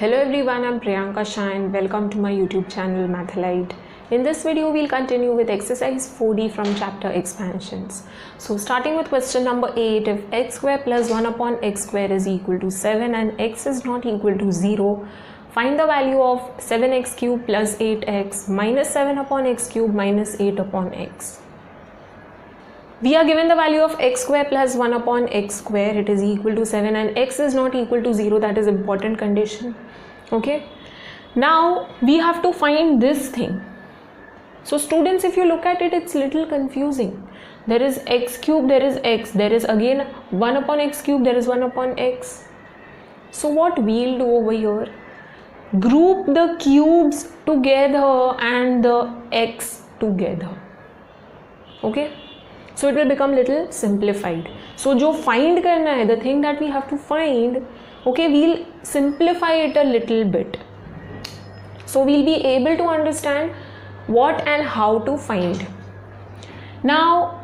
Hello everyone, I'm Priyanka Shah and welcome to my YouTube channel Mathalite. In this video, we'll continue with exercise 4D from chapter expansions. So starting with question number 8, if x square plus 1 upon x square is equal to 7 and x is not equal to 0, find the value of 7x cube plus 8x minus 7 upon x cube minus 8 upon x. We are given the value of x square plus 1 upon x square, it is equal to 7 and x is not equal to 0, that is important condition. Okay, now we have to find this thing. So students, if you look at it, it's little confusing. There is x cube, there is x, there is again 1 upon x cube, there is 1 upon x. So what we'll do over here, group the cubes together and the x together. Okay, so it will become little simplified. So jo find karna hai, the thing that we have to find, okay, we'll simplify it a little bit. So we'll be able to understand what and how to find. Now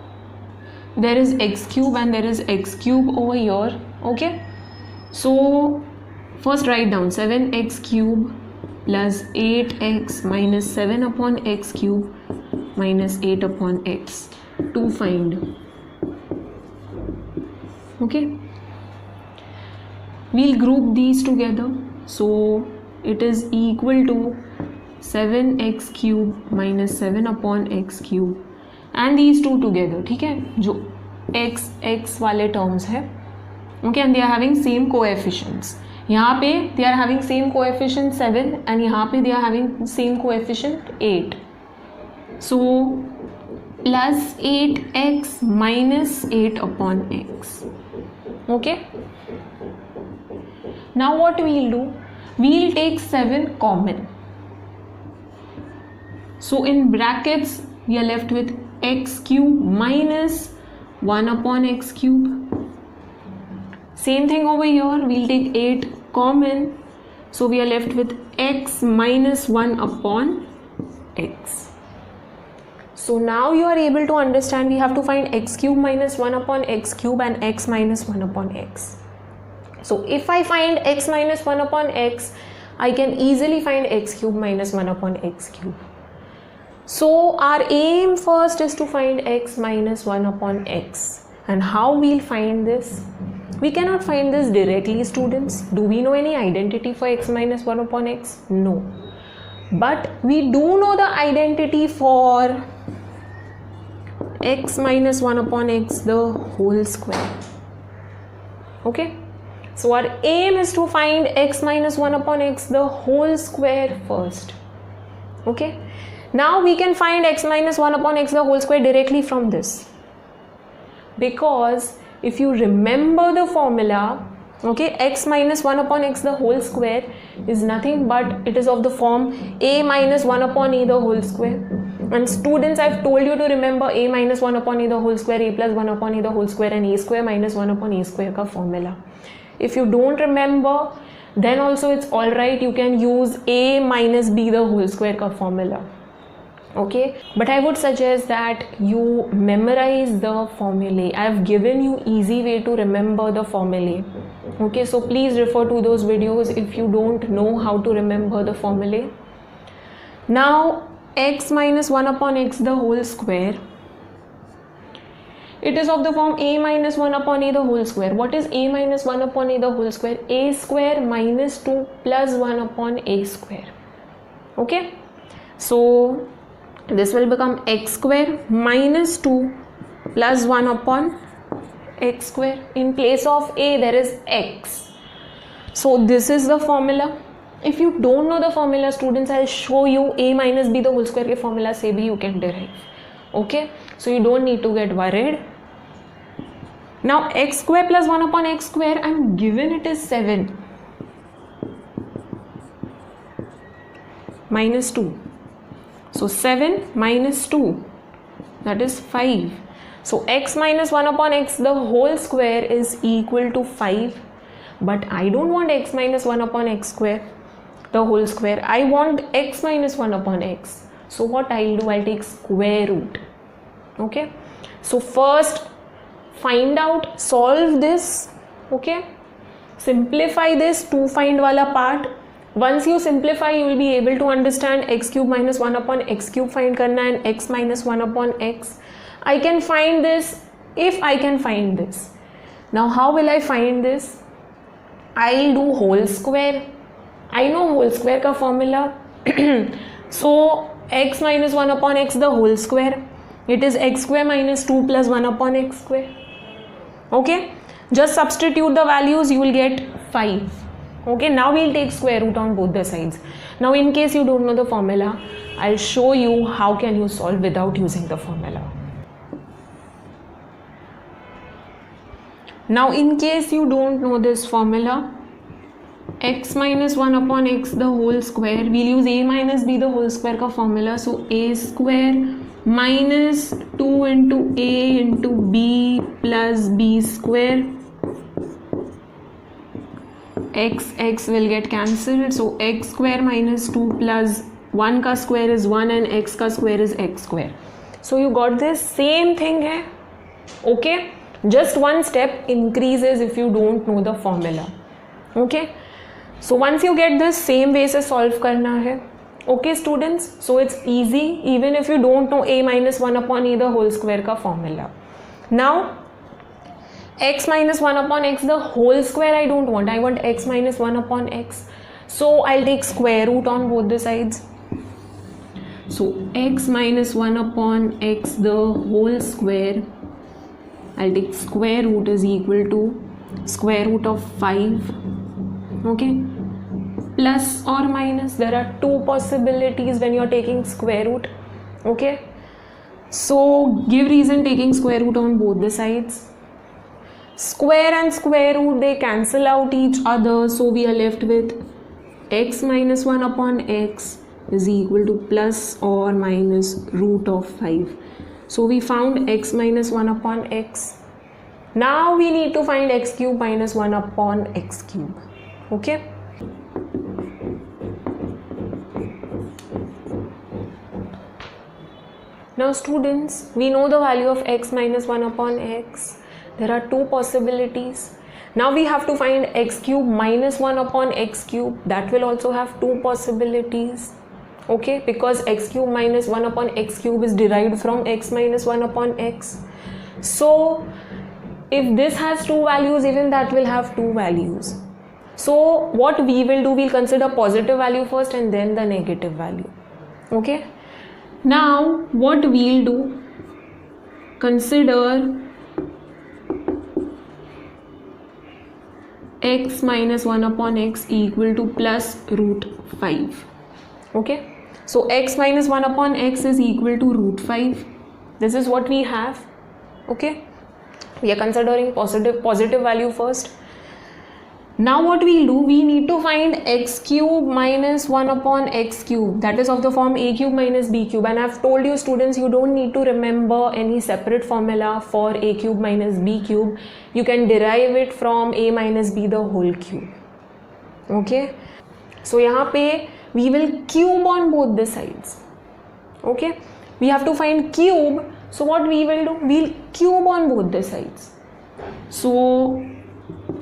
there is x cube and there is x cube over here. Okay, so first write down 7x cube plus 8x minus 7 upon x cube minus 8 upon x to find. Okay, we'll group these together. So it is equal to 7x cube minus 7 upon x cube and these two together. ठीक है, जो x वाले terms है. Okay, and they are having same coefficients. यहाँ पे they are having same coefficient 7 and यहाँ पे they are having same coefficient 8. So plus 8x minus 8 upon x. Okay, now what we'll do, we'll take 7 common. So in brackets we are left with x cube minus 1 upon x cube. Same thing over here, we'll take 8 common. So we are left with x minus 1 upon x. So now you are able to understand we have to find x cube minus 1 upon x cube and x minus 1 upon x. So if I find x minus 1 upon x, I can easily find x cube minus 1 upon x cube. So our aim first is to find x minus 1 upon x. And how we'll find this? We cannot find this directly, students. Do we know any identity for x minus 1 upon x? No. But we do know the identity for x minus 1 upon x the whole square. Okay, so our aim is to find x minus 1 upon x the whole square first. Okay, now we can find x minus 1 upon x the whole square directly from this, because if you remember the formula, okay, x minus 1 upon x the whole square is nothing but it is of the form a minus 1 upon e the whole square. And students, I've told you to remember a minus 1 upon e the whole square, a plus 1 upon e the whole square and a square minus 1 upon a square ka formula. If you don't remember, then also it's alright, you can use a minus b the whole square ka formula. Okay, but I would suggest that you memorize the formulae. I have given you easy way to remember the formulae. Okay, so please refer to those videos if you don't know how to remember the formulae. Now x minus 1 upon x the whole square, it is of the form a minus 1 upon a the whole square. What is a minus 1 upon a the whole square? A square minus 2 plus 1 upon a square. Okay, so this will become x square minus 2 plus 1 upon x square. In place of a there is x. So this is the formula. If you don't know the formula, students, I'll show you a minus b the whole square ke formula se bhi you can derive. Okay, so you don't need to get worried. Now x square plus 1 upon x square, I'm given it is 7 minus 2. So 7 minus 2, that is 5. So x minus 1 upon x the whole square is equal to 5. But I don't want x minus 1 upon x square the whole square. I want x minus 1 upon x. So what I'll do, I'll take square root. Okay, so first find out, solve this. Okay, simplify this to find wala part Once you simplify, you will be able to understand x cube minus 1 upon x cube find karna and x minus 1 upon x. I can find this if I can find this. Now how will I find this? I'll do whole square. I know whole square ka formula. So x minus 1 upon x the whole square. It is x square minus 2 plus 1 upon x square. Okay, just substitute the values, you will get 5. Okay, now we'll take square root on both the sides. Now in case you don't know the formula, I'll show you how can you solve without using the formula. Now in case you don't know this formula, x minus 1 upon x the whole square, we'll use a minus b the whole square ka formula. So a square minus 2 into a into b plus b square. X will get cancelled. So x square minus 2 plus 1 ka square is 1 and x ka square is x square. So you got this same thing hai. Okay, just one step increases if you don't know the formula. Okay, so once you get this, same way se solve karna hai. Okay students, so it's easy even if you don't know a minus 1 upon e the whole square ka formula. Now x minus 1 upon x the whole square I don't want, I want x minus 1 upon x. So I'll take square root on both the sides. So x minus 1 upon x the whole square, I'll take square root is equal to square root of 5. Okay, plus or minus, there are two possibilities when you're taking square root. Okay, so give reason taking square root on both the sides. Square and square root, they cancel out each other, so we are left with x minus 1 upon x is equal to plus or minus root of 5. So we found x minus 1 upon x. Now we need to find x cube minus 1 upon x cube. Okay, now students, we know the value of x minus 1 upon x. There are two possibilities. Now we have to find x cube minus 1 upon x cube. That will also have two possibilities. Okay, because x cube minus 1 upon x cube is derived from x minus 1 upon x. So if this has two values, even that will have two values. So what we will do, we'll consider positive value first and then the negative value. Okay, now what we'll do, consider x minus 1 upon x equal to plus root 5. Okay, so x minus 1 upon x is equal to root 5. This is what we have. Okay, we are considering positive value first. Now what we'll do, we need to find x cube minus 1 upon x cube, that is of the form a cube minus b cube. And I've told you students, you don't need to remember any separate formula for a cube minus b cube. You can derive it from a minus b the whole cube. Okay, so यहाँ पे we will cube on both the sides. Okay, we have to find cube. So what we will do, we'll cube on both the sides. So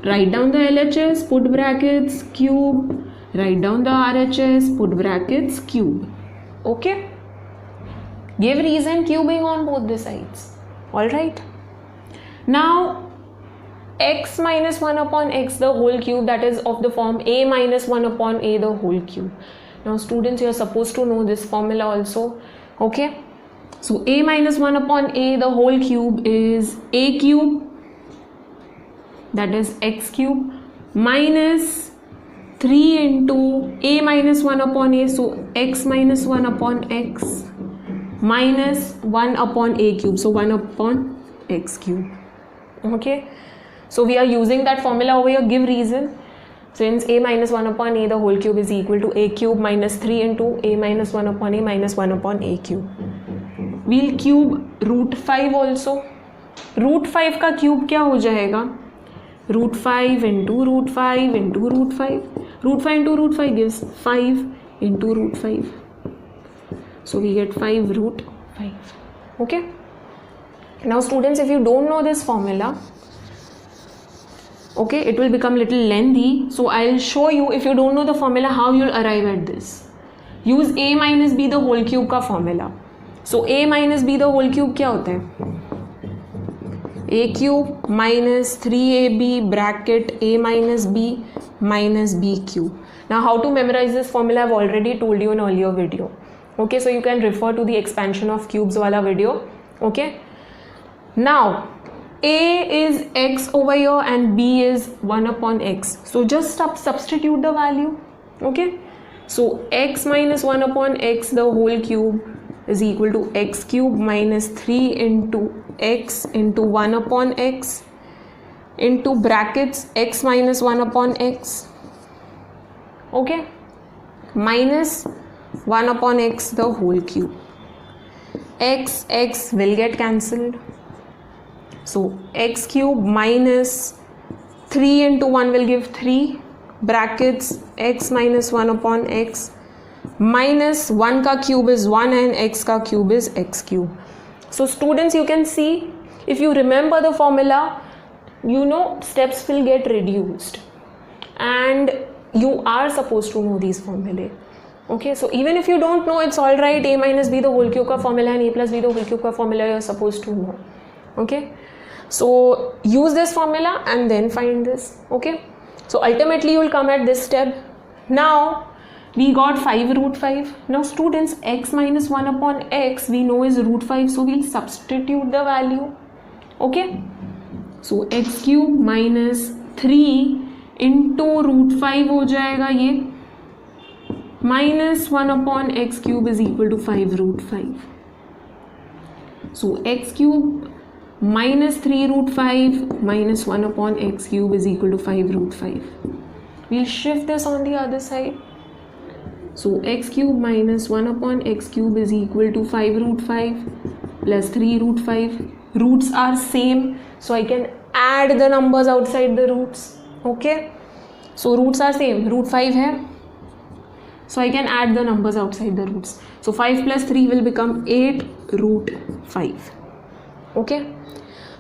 write down the LHS, put brackets, cube, write down the RHS, put brackets, cube. Okay, give reason cubing on both the sides. Alright, now x minus 1 upon x the whole cube, that is of the form a minus 1 upon a the whole cube. Now students, you are supposed to know this formula also. Okay, so a minus 1 upon a the whole cube is a cube, that is x cube, minus 3 into a minus 1 upon a, so x minus 1 upon x, minus 1 upon a cube, so 1 upon x cube. Okay, so we are using that formula over here. Give reason. Since a minus 1 upon a the whole cube is equal to a cube minus 3 into a minus 1 upon a minus 1 upon a cube. We'll cube root 5 also. Root 5 का cube क्या हो जाएगा? Root 5 into root 5 into root 5. Root 5 into root 5 gives 5 into root 5. So we get 5 root 5. Okay. Now students, if you don't know this formula, Okay, it will become little lengthy, so I'll show you, if you don't know the formula, how you'll arrive at this. Use a minus b the whole cube का formula. So a minus b the whole cube क्या होता है? a cube minus 3ab bracket a minus b cube. Now how to memorize this formula I've already told you in earlier video. Okay, so you can refer to the expansion of cubes wala video. Okay, now a is x over here and b is 1 upon x. So just substitute the value. Okay, so x minus 1 upon x the whole cube is equal to x cube minus 3 into x into 1 upon x into brackets x minus 1 upon x. Okay, minus 1 upon x the whole cube. X will get cancelled. So x cube minus 3 into 1 will give 3 brackets x minus 1 upon x minus 1 ka cube is 1 and x ka cube is x cube. So students, you can see, if you remember the formula, you know steps will get reduced and you are supposed to know these formulae. Okay, so even if you don't know, it's all right. A minus b the whole cube ka formula and a plus b the whole cube ka formula you're supposed to know. Okay, so use this formula and then find this. Okay, so ultimately you will come at this step. Now we got 5 root 5. Now students, x minus 1 upon x we know is root 5, so we'll substitute the value. Okay, so x cube minus 3 into root 5 हो जाएगा ये, minus 1 upon x cube is equal to 5 root 5. So x cube minus 3 root 5 minus 1 upon x cube is equal to 5 root 5. We'll shift this on the other side. So x cube minus 1 upon x cube is equal to 5 root 5 plus 3 root 5. Roots are same, so I can add the numbers outside the roots. Okay, so roots are same, root 5 hai, so I can add the numbers outside the roots. So 5 plus 3 will become 8 root 5. Okay,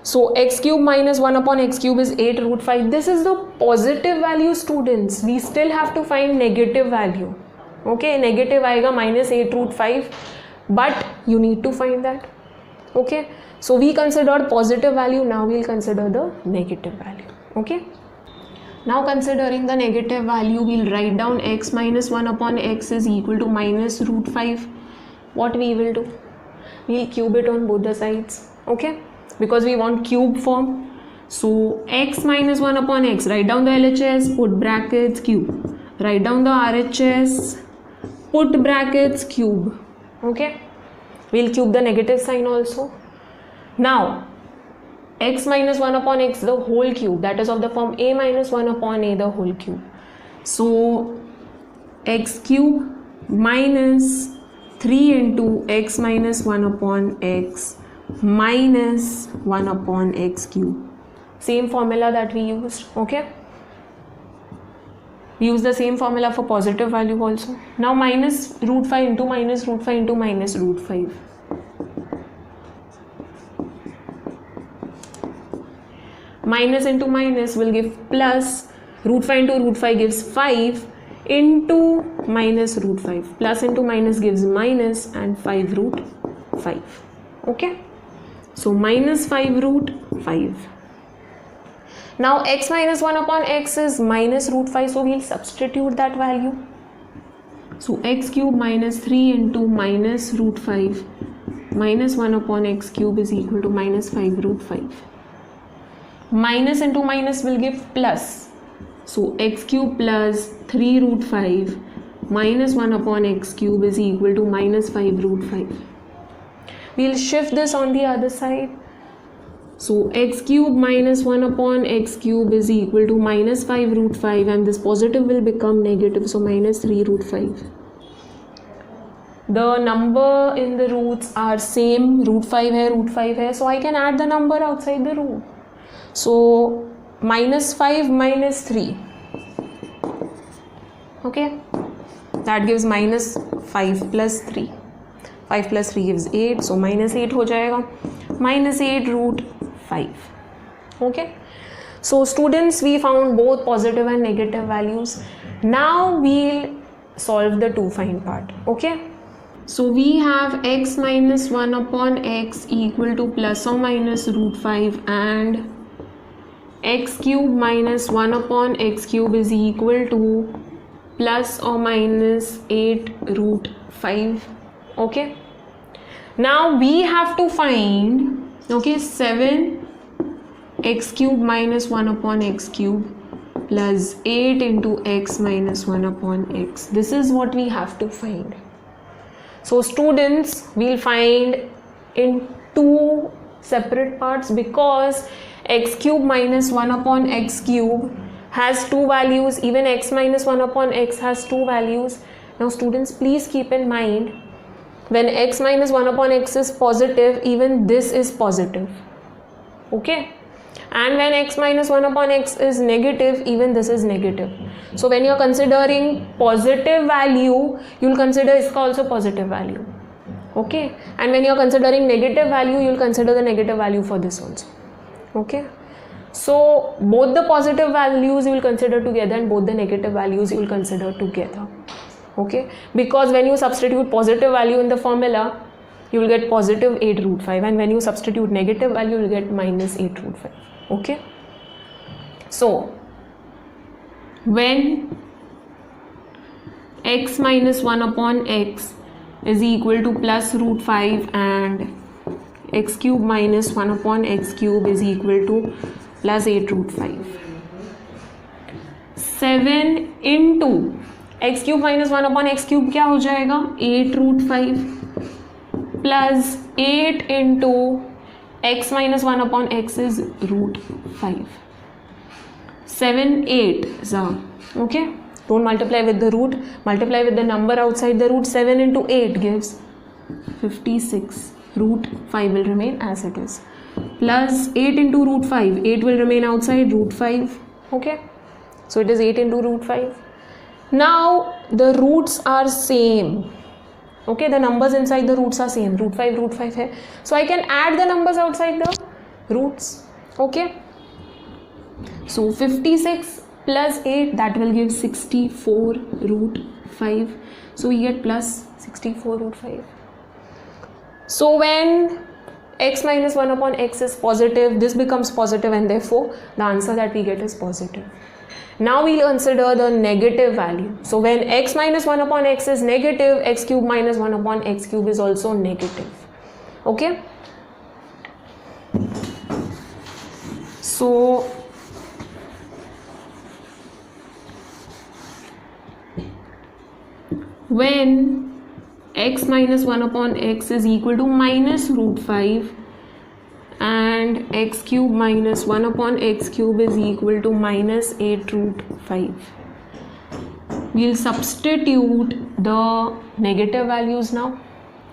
so x cube minus 1 upon x cube is 8 root 5. This is the positive value, students. We still have to find negative value. Okay, negative आएगा minus 8 root 5, but you need to find that. Okay, so we considered positive value, now we'll consider the negative value. Okay, now considering the negative value, we'll write down x minus 1 upon x is equal to minus root 5. What we will do? We'll cube it on both the sides. Okay, because we want cube form. So x minus 1 upon x, write down the LHS, put brackets, cube. Write down the RHS, put brackets, cube. Okay, we'll cube the negative sign also. Now x minus 1 upon x the whole cube, that is of the form a minus 1 upon a the whole cube. So x cube minus 3 into x minus 1 upon x minus 1 upon x cube. Same formula that we used. Okay, we use the same formula for positive value also. Now minus root 5 into minus root 5 into minus root 5. Minus into minus will give plus. Root 5 into root 5 gives 5 into minus root 5. Plus into minus gives minus and 5 root 5. Okay, so minus 5 root 5. Now x minus 1 upon x is minus root 5, so we'll substitute that value. So x cube minus 3 into minus root 5 minus 1 upon x cube is equal to minus 5 root 5. Minus into minus will give plus. So x cube plus 3 root 5 minus 1 upon x cube is equal to minus 5 root 5. We'll shift this on the other side. So x cube minus 1 upon x cube is equal to minus 5 root 5 and this positive will become negative, so minus 3 root 5. The number in the roots are same, root 5 hai, so I can add the number outside the root. So minus 5 minus 3. Okay, that gives minus 5 plus 3. 5 plus 3 gives 8, so minus 8 हो जाएगा, minus 8 root 5. Okay, So students, we found both positive and negative values. Now we'll solve the to find part. Okay, so we have x minus 1 upon x equal to plus or minus root 5 and x cube minus 1 upon x cube is equal to plus or minus 8 root 5. Okay, now we have to find 7 x cube minus 1 upon x cube plus 8 into x minus 1 upon x. This is what we have to find. So students, we'll find in two separate parts because x cube minus 1 upon x cube has two values, even x minus 1 upon x has two values. Now students, please keep in mind, when x minus 1 upon x is positive, even this is positive. Okay, and when x minus 1 upon x is negative, even this is negative. So when you are considering positive value, you will consider iska also positive value. Okay, and when you are considering negative value, you will consider the negative value for this also. Okay, so both the positive values you will consider together and both the negative values you will consider together. Okay, because when you substitute positive value in the formula, you will get positive 8 root 5, and when you substitute negative value, you will get minus 8 root 5. Okay, so when x minus 1 upon x is equal to plus root 5 and x cube minus 1 upon x cube is equal to plus 8 root 5. 7 into x cube minus 1 upon x cube क्या हो जाएगा 8 root 5 plus 8 into x minus 1 upon x is root 5. 7 8 okay, don't multiply with the root, multiply with the number outside the root. 7 into 8 gives 56. Root 5 will remain as it is, plus 8 into root 5, 8 will remain outside root 5. Okay, so it is 8 into root 5. Now the roots are same. Okay, the numbers inside the roots are same, root 5 hai, so I can add the numbers outside the roots. Okay, so 56 plus 8, that will give 64 root 5, so we get plus 64 root 5. So when x minus 1 upon x is positive, this becomes positive, and therefore the answer that we get is positive. Now we'll consider the negative value. So when x minus 1 upon x is negative, x cube minus 1 upon x cube is also negative. Okay, so when x minus 1 upon x is equal to minus root 5 and x cube minus 1 upon x cube is equal to minus 8 root 5, we'll substitute the negative values now.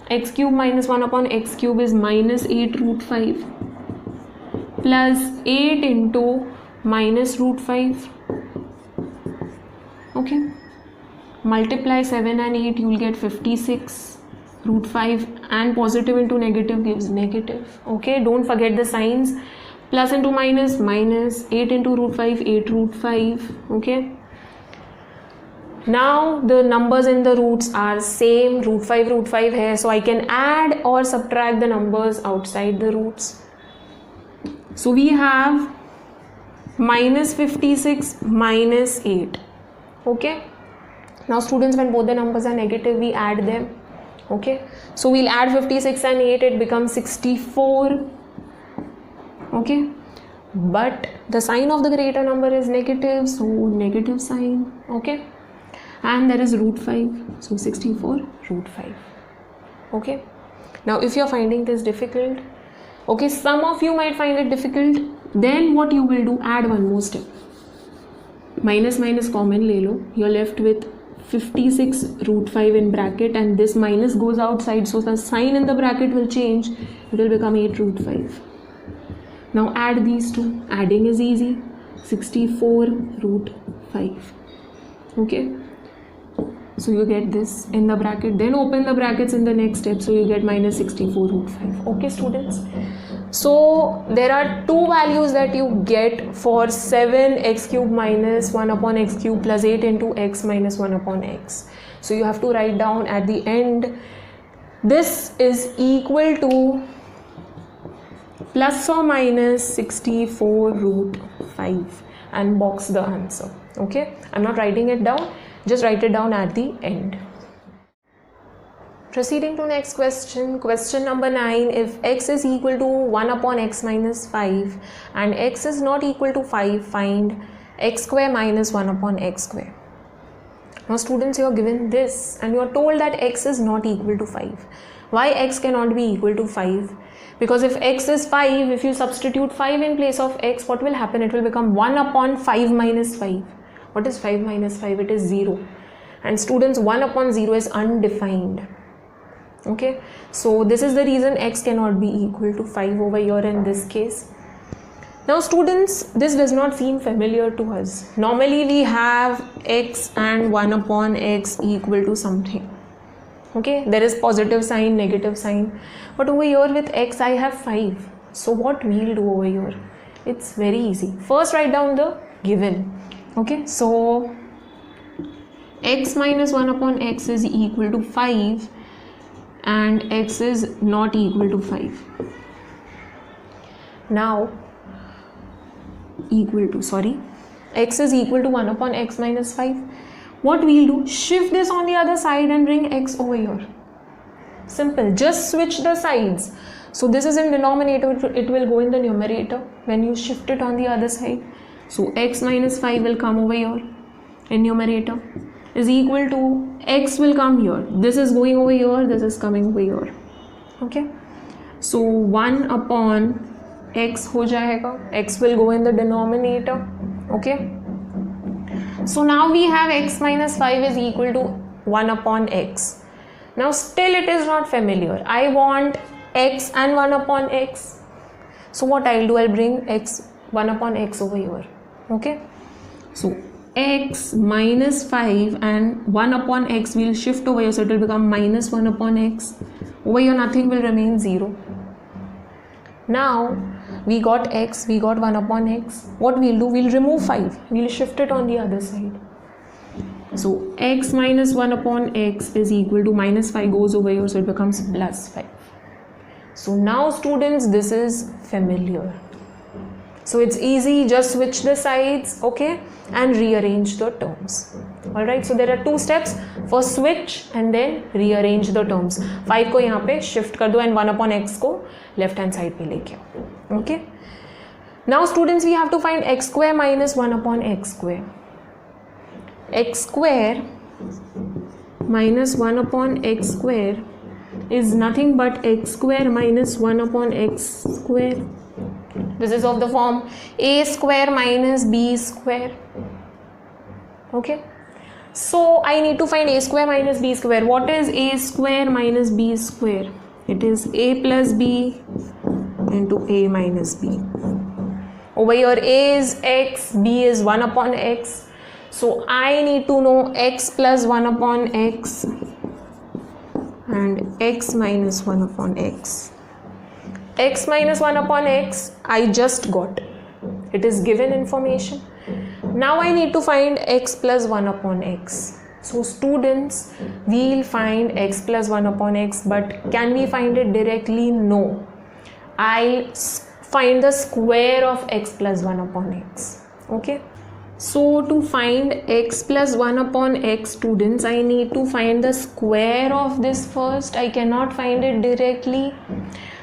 X cube minus 1 upon x cube is minus 8 root 5 plus 8 into minus root 5. Okay, multiply 7 and 8, you will get 56 root 5, and positive into negative gives negative. Okay, don't forget the signs, plus into minus, minus, 8 into root 5, 8 root 5. Okay, now the numbers in the roots are same, root 5 hai, so I can add or subtract the numbers outside the roots. So we have minus 56 minus 8. Okay, now students, when both the numbers are negative, we add them. Okay, so we'll add 56 and 8, it becomes 64. Okay, but the sign of the greater number is negative, so negative sign. Okay, and there is root 5, so 64 root 5. Okay, now if you're finding this difficult, okay, some of you might find it difficult, then what you will do, add one more step. Minus minus common le lo, you're left with 56 root 5 in bracket, and this minus goes outside, so the sign in the bracket will change, it will become 8 root 5. Now add these two, adding is easy, 64 root 5. Okay, so you get this in the bracket, then open the brackets in the next step, so you get minus 64 root 5. Okay students, So there are two values that you get for 7x cube minus 1 upon x cube plus 8 into x minus 1 upon x. So you have to write down at the end, this is equal to plus or minus 64 root 5 and box the answer. Okay, I'm not writing it down, just write it down at the end. Proceeding to next question, question number 9. If x is equal to 1 upon x minus 5 and x is not equal to 5, find x square minus 1 upon x square. Now students, you are given this and you are told that x is not equal to 5. Why x cannot be equal to 5? Because if x is 5, if you substitute 5 in place of x, what will happen? It will become 1 upon 5 minus 5. What is 5 minus 5? It is 0. And students, 1 upon 0 is undefined. Okay, so this is the reason x cannot be equal to 5 over here in this case. Now students, this does not seem familiar to us. Normally we have x and 1 upon x equal to something. Okay, there is positive sign, negative sign, but over here with x I have 5. So what we'll do over here? It's very easy. First write down the given. Okay, so x minus 1 upon x is equal to 5 and x is not equal to 5. Now x is equal to 1 upon x minus 5. What we'll do, shift this on the other side and bring x over here. Simple, just switch the sides. So this is in denominator, it will go in the numerator when you shift it on the other side. So x minus 5 will come over here in numerator, is equal to x will come here. This is going over here, this is coming over here. Okay, so 1 upon x ho jayega, x will go in the denominator. Okay, so now we have x minus 5 is equal to 1 upon x. Now still it is not familiar. I want x and 1 upon x. So what I'll do, I'll bring x 1 upon x over here. Okay, so x minus 5 and 1 upon x will shift over here, so it will become minus 1 upon x. Over here nothing will remain 0. Now we got x, we got 1 upon x. What we'll do, we'll remove 5, we'll shift it on the other side. So x minus 1 upon x is equal to minus 5 goes over here, so it becomes plus 5. So now students, this is familiar. So it's easy, just switch the sides, okay, and rearrange the terms. Alright, so there are two steps. First switch and then rearrange the terms. 5 को यहाँ पे shift कर दो and 1 upon x को left hand side पे लेके आओ. Okay. Now students, we have to find x square minus 1 upon x square. X square minus 1 upon x square is nothing but x square minus 1 upon x square. This is of the form a square minus b square. Okay, so I need to find a square minus b square. What is a square minus b square? It is a plus b into a minus b. Over here a is x, b is 1 upon x. So I need to know x plus 1 upon x and x minus 1 upon x. X minus 1 upon x I just got. It is given information. Now I need to find x plus 1 upon x. So students, we'll find x plus 1 upon x, but can we find it directly? No. I'll find the square of x plus 1 upon x. Okay. So to find x plus 1 upon x, students, I need to find the square of this first. I cannot find it directly.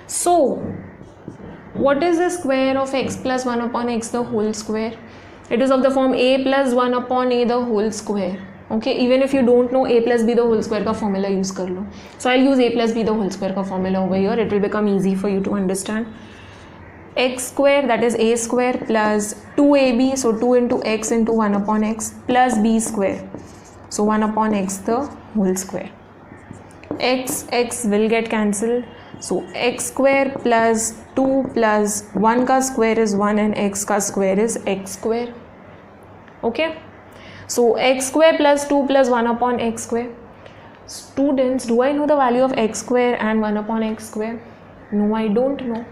So what is the square of x plus 1 upon x, the whole square? It is of the form a plus 1 upon a the whole square. Okay, even if you don't know a plus b the whole square ka formula use kar lo. So I'll use a plus b the whole square ka formula over here. It will become easy for you to understand. X square, that is a square, plus 2ab, so 2 into x into 1 upon x, plus b square, so 1 upon x the whole square. X will get cancelled, so x square plus 2 plus 1 ka square is 1 and x ka square is x square. Okay, so x square plus 2 plus 1 upon x square. Students, do I know the value of x square and 1 upon x square? No, I don't know.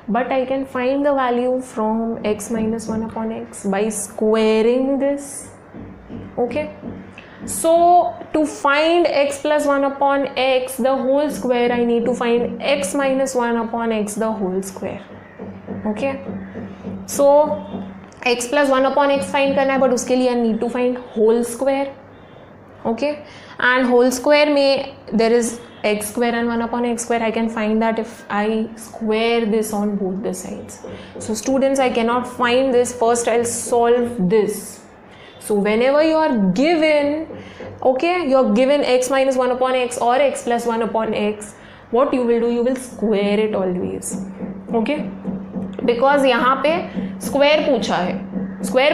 but I can find the value from x minus 1 upon x by squaring this. Okay, so to find x plus 1 upon x the whole square, I need to find x minus 1 upon x the whole square. Okay, so x plus 1 upon x find करना है, but उसके लिए I need to find whole square. Okay, and whole square में there is x square and 1 upon x square. I can find that if I square this on both the sides. So students, I cannot find this. First I'll solve this. So whenever you are given, okay, you are given x minus 1 upon x or x plus 1 upon x, what you will do, you will square it always. Okay, because यहाँ पे square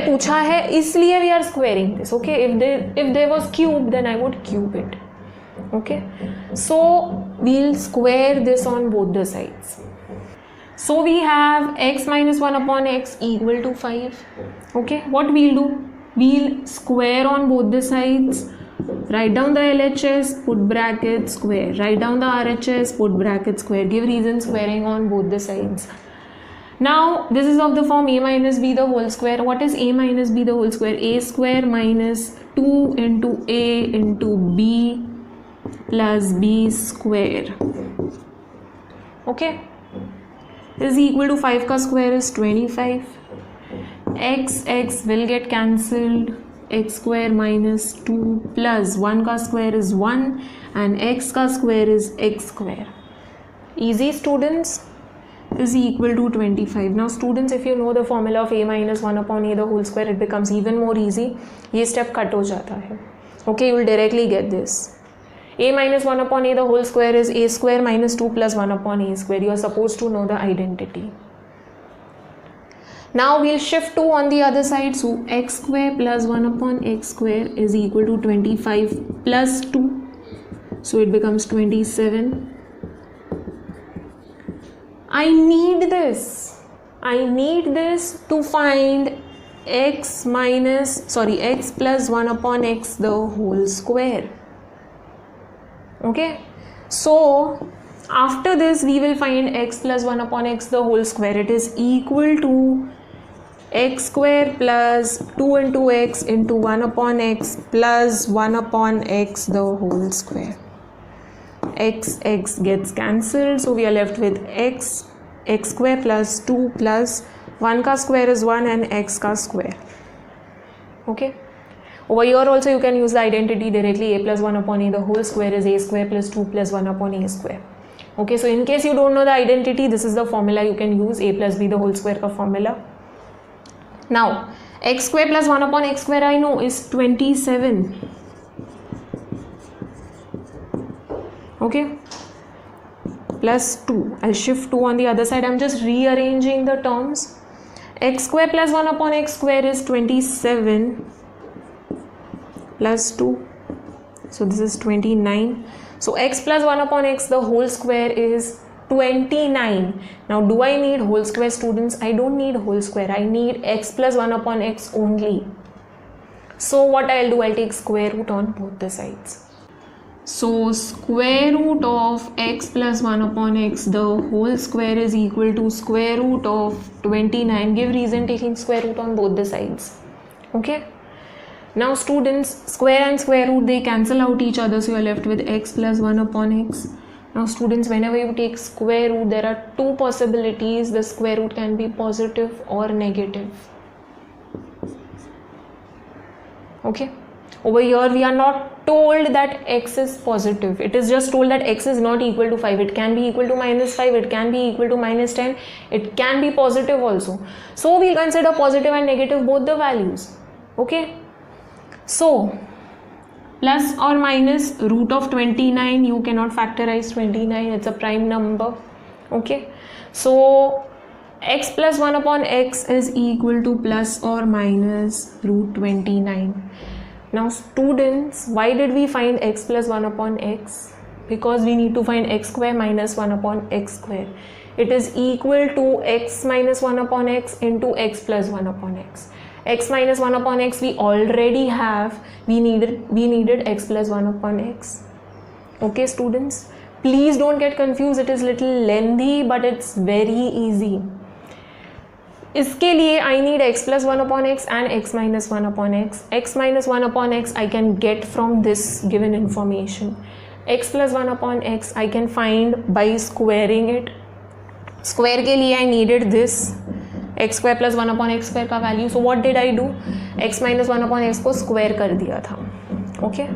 पूछा है इसलिए we are squaring this. Okay, if there was cube, then I would cube it. Okay, so we'll square this on both the sides. So we have x minus 1 upon x equal to 5. Okay, what we'll do, we'll square on both the sides. Write down the LHS, put bracket square. Write down the RHS, put bracket square. Give reason squaring on both the sides. Now this is of the form a minus b the whole square. What is a minus b the whole square? A square minus 2 into a into b plus b square. Okay, is equal to 5 ka square is 25. X will get cancelled. X square minus 2 plus 1 ka square is 1 and x ka square is x square. Easy students, is equal to 25. Now students, if you know the formula of a minus 1 upon a the whole square, it becomes even more easy. ये step cut हो जाता है. Okay, you will directly get this. A minus 1 upon a the whole square is a square minus 2 plus 1 upon a square. You are supposed to know the identity. Now we'll shift 2 on the other side. So x square plus 1 upon x square is equal to 25 plus 2. So it becomes 27. I need this to find x plus 1 upon x the whole square. Okay, so after this we will find x plus 1 upon x the whole square. It is equal to x square plus 2 into x into 1 upon x plus 1 upon x the whole square. X gets cancelled, so we are left with x square plus 2 plus 1 ka square is 1 and x ka square. Okay, over here also you can use the identity directly. A plus 1 upon a the whole square is a square plus 2 plus 1 upon a square. Okay, so in case you don't know the identity, this is the formula you can use, a plus b the whole square ka formula. Now x square plus 1 upon x square I know is 27. Okay, plus 2. I'll shift 2 on the other side. I'm just rearranging the terms. X square plus 1 upon x square is 27 plus 2. So this is 29. So x plus 1 upon x the whole square is 29. Now do I need whole square, students? I don't need whole square. I need x plus 1 upon x only. So what I'll do, I'll take square root on both the sides. So square root of x plus 1 upon x the whole square is equal to square root of 29. Give reason taking square root on both the sides. Okay, now students, square and square root, they cancel out each other, so you are left with x plus 1 upon x. Now students, whenever you take square root, there are two possibilities. The square root can be positive or negative. Okay, over here we are not told that x is positive. It is just told that x is not equal to 5. It can be equal to minus 5, it can be equal to minus 10, it can be positive also. So we'll consider positive and negative both the values. Okay, so plus or minus root of 29, you cannot factorize 29, it's a prime number. Okay, so x plus 1 upon x is equal to plus or minus root 29. Now students, why did we find x plus 1 upon x? Because we need to find x square minus 1 upon x square. It is equal to x minus 1 upon x into x plus 1 upon x. X minus 1 upon x we already have. We needed x plus 1 upon x. Okay students, Please don't get confused, it is little lengthy but it's very easy. इसके लिए I need x plus 1 upon x and x minus 1 upon x. x minus 1 upon x I can get from this given information. x plus 1 upon x I can find by squaring it. Square के लिए I needed this x square plus 1 upon x square का value. So what did I do? x minus 1 upon x को square कर दिया था. Okay.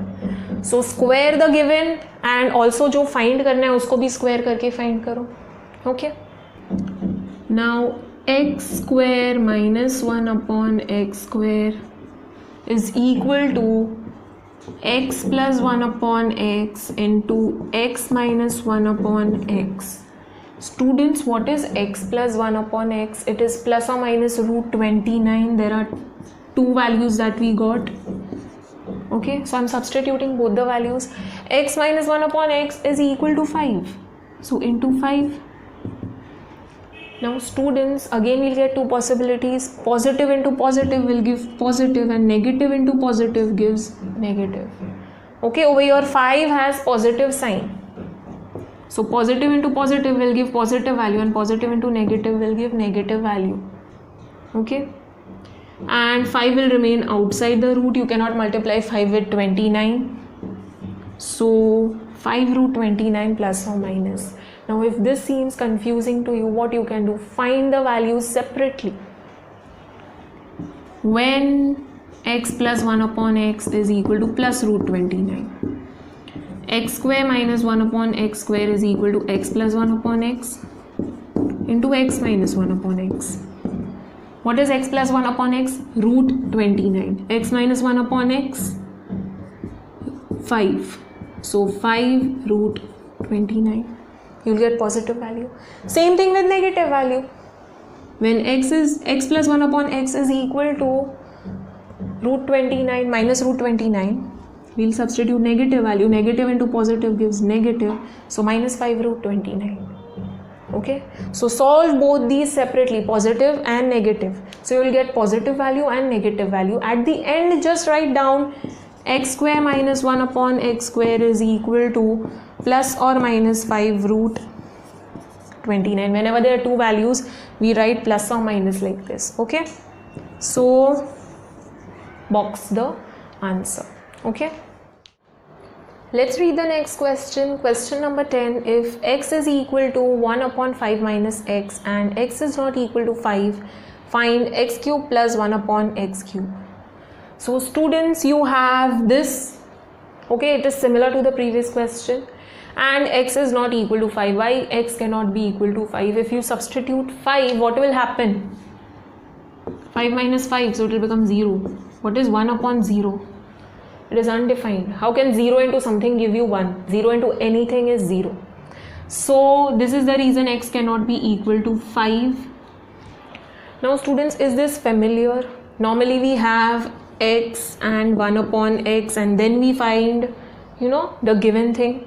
So square the given and also जो find करना है उसको भी square करके find करो. Okay. Now x square minus 1 upon x square is equal to x plus 1 upon x into x minus 1 upon x. Students, what is x plus 1 upon x? It is plus or minus root 29. There are two values that we got. Okay, so I'm substituting both the values. X minus 1 upon x is equal to 5. So into 5. Now students, again we'll get two possibilities. Positive into positive will give positive and negative into positive gives negative. Okay, over here 5 has positive sign. So positive into positive will give positive value and positive into negative will give negative value. Okay. And 5 will remain outside the root. You cannot multiply 5 with 29. So 5 root 29 plus or minus. Now if this seems confusing to you, what you can do? Find the values separately. When x plus 1 upon x is equal to plus root 29. X square minus 1 upon x square is equal to x plus 1 upon x into x minus 1 upon x. What is x plus 1 upon x? Root 29. X minus 1 upon x? 5. So 5 root 29. You'll get positive value. Same thing with negative value. When x plus 1 upon x is equal to root 29 minus root 29, we'll substitute negative value. Negative into positive gives negative. So minus 5 root 29. Okay. So solve both these separately, positive and negative. So you will get positive value and negative value. At the end, just write down x square minus 1 upon x square is equal to plus or minus 5 root 29. Whenever there are two values, we write plus or minus like this. Okay. So box the answer. Okay. Let's read the next question. Question number 10. If x is equal to 1 upon 5 minus x and x is not equal to 5, find x cube plus 1 upon x cube. So students, you have this. Okay, it is similar to the previous question. And x is not equal to 5. Why x cannot be equal to 5? If you substitute 5, what will happen? 5 minus 5, so it will become 0. What is 1 upon 0? It is undefined. How can 0 into something give you 1? 0 into anything is 0. So this is the reason x cannot be equal to 5. Now students, is this familiar? Normally we have x and 1 upon x and then we find, the given thing.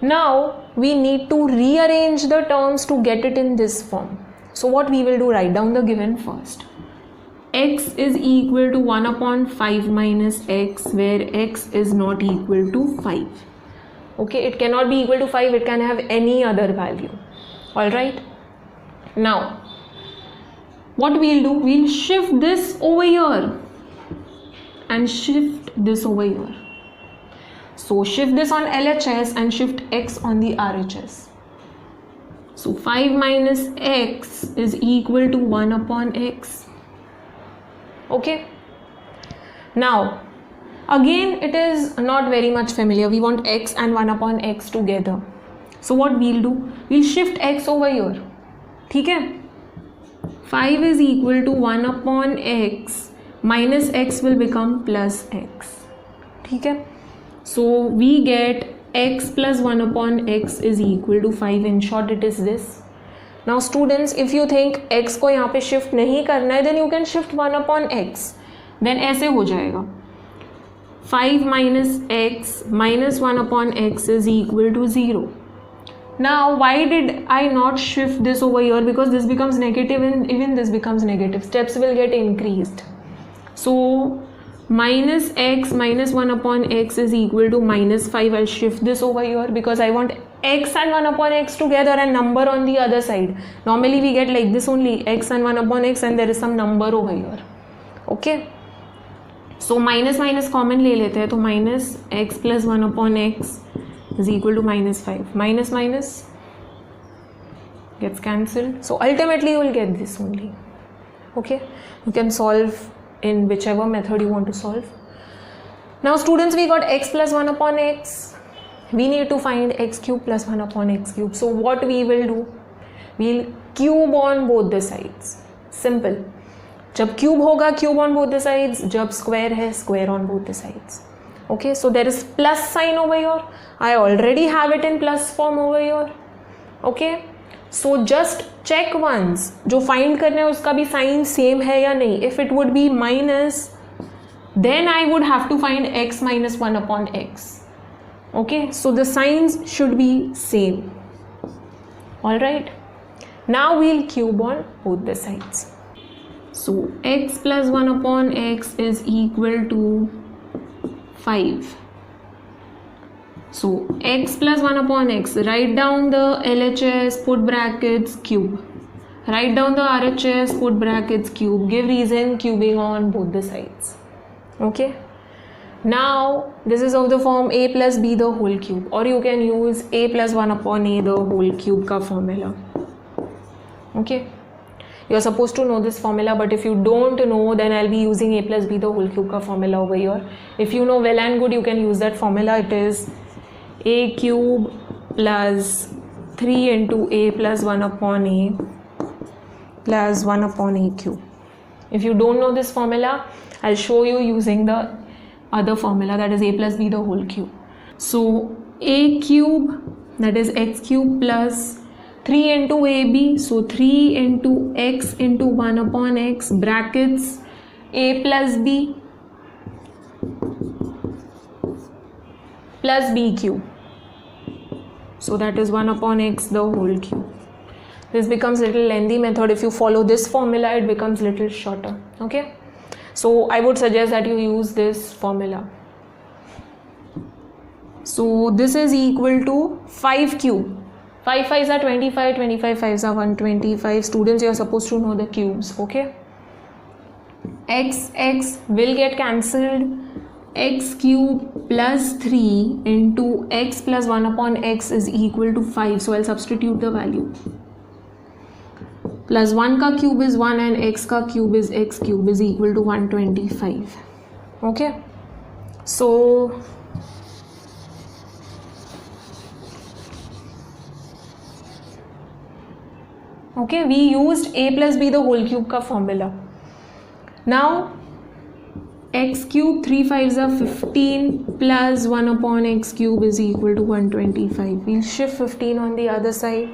Now we need to rearrange the terms to get it in this form. So what we will do, write down the given first. X is equal to 1 upon 5 minus x, where x is not equal to 5. Okay, it cannot be equal to 5, it can have any other value. Alright. Now, what we'll do, we'll shift this over here and shift this over here. So shift this on LHS and shift x on the RHS. So 5 minus x is equal to 1 upon x. Okay. Now, again, it is not very much familiar. We want x and 1 upon x together. So what we'll do? We'll shift x over here. Okay? 5 is equal to 1 upon x minus x will become plus x. Okay? So we get x plus 1 upon x is equal to 5. In short, it is this. Now students, if you think x को यहाँ पे shift नहीं करना है, then you can shift 1 upon x. Then ऐसे हो जाएगा. 5 minus x minus 1 upon x is equal to 0. Now why did I not shift this over here? Because this becomes negative and even this becomes negative. Steps will get increased. So minus x minus 1 upon x is equal to minus 5. I'll shift this over here because I want x and 1 upon x together and number on the other side. Normally we get like this only, x and 1 upon x, and there is some number over here. Okay, so minus minus common ले लेते हैं, तो minus x plus 1 upon x is equal to minus 5. Minus minus gets cancelled, so ultimately you will get this only. Okay, you can solve in whichever method you want to solve. Now students, we got x plus 1 upon x. We need to find x cube plus 1 upon x cube. So what we will do, we'll cube on both the sides. Simple. जब cube होगा, cube on both the sides. जब square है, square on both the sides. Okay, so there is plus sign over here. I already have it in plus form over here. Okay, so just check once. जो find करना है उसका भी sign same है या नहीं. If it would be minus, then I would have to find x minus 1 upon x. Okay, so the signs should be same. Alright, now we'll cube on both the sides. So x plus 1 upon x is equal to 5. So x plus 1 upon x, write down the LHS, put brackets, cube. Write down the RHS, put brackets, cube. Give reason, cubing on both the sides. Okay. Now this is of the form a plus b the whole cube, or you can use a plus 1 upon a the whole cube ka formula. Okay. You are supposed to know this formula, but if you don't know, then I'll be using a plus b the whole cube ka formula over here. If you know well and good, you can use that formula. It is a cube plus 3 into a plus 1 upon a plus 1 upon a cube. If you don't know this formula, I'll show you using the other formula, that is a plus b the whole cube. So a cube, that is x cube plus 3 into ab, so 3 into x into 1 upon x, brackets a plus b plus b cube. So that is 1 upon x the whole cube. This becomes a little lengthy method. If you follow this formula, it becomes little shorter. Okay, so I would suggest that you use this formula. So this is equal to 5 cube. 5 5s are 25, 25 5s are 125. Students, you are supposed to know the cubes. Okay, x will get cancelled. X cube plus 3 into x plus 1 upon x is equal to 5. So I'll substitute the value. Plus 1 ka cube is 1 and x ka cube is x cube is equal to 125. Okay, so okay, we used a plus b the whole cube ka formula. Now x cube 3 5s are 15 plus 1 upon x cube is equal to 125. We'll shift 15 on the other side.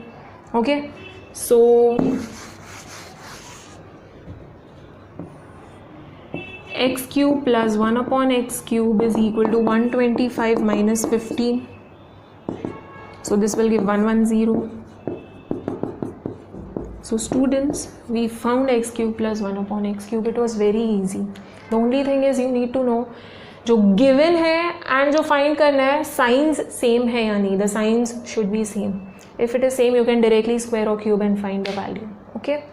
Okay, so x cube plus 1 upon x cube is equal to 125 minus 15. So this will give 110. So students, we found x cube plus 1 upon x cube. It was very easy. The only thing is you need to know जो given है and जो find करना है signs same है या नहीं. The signs should be same. If it is same, you can directly square or cube and find the value. Okay.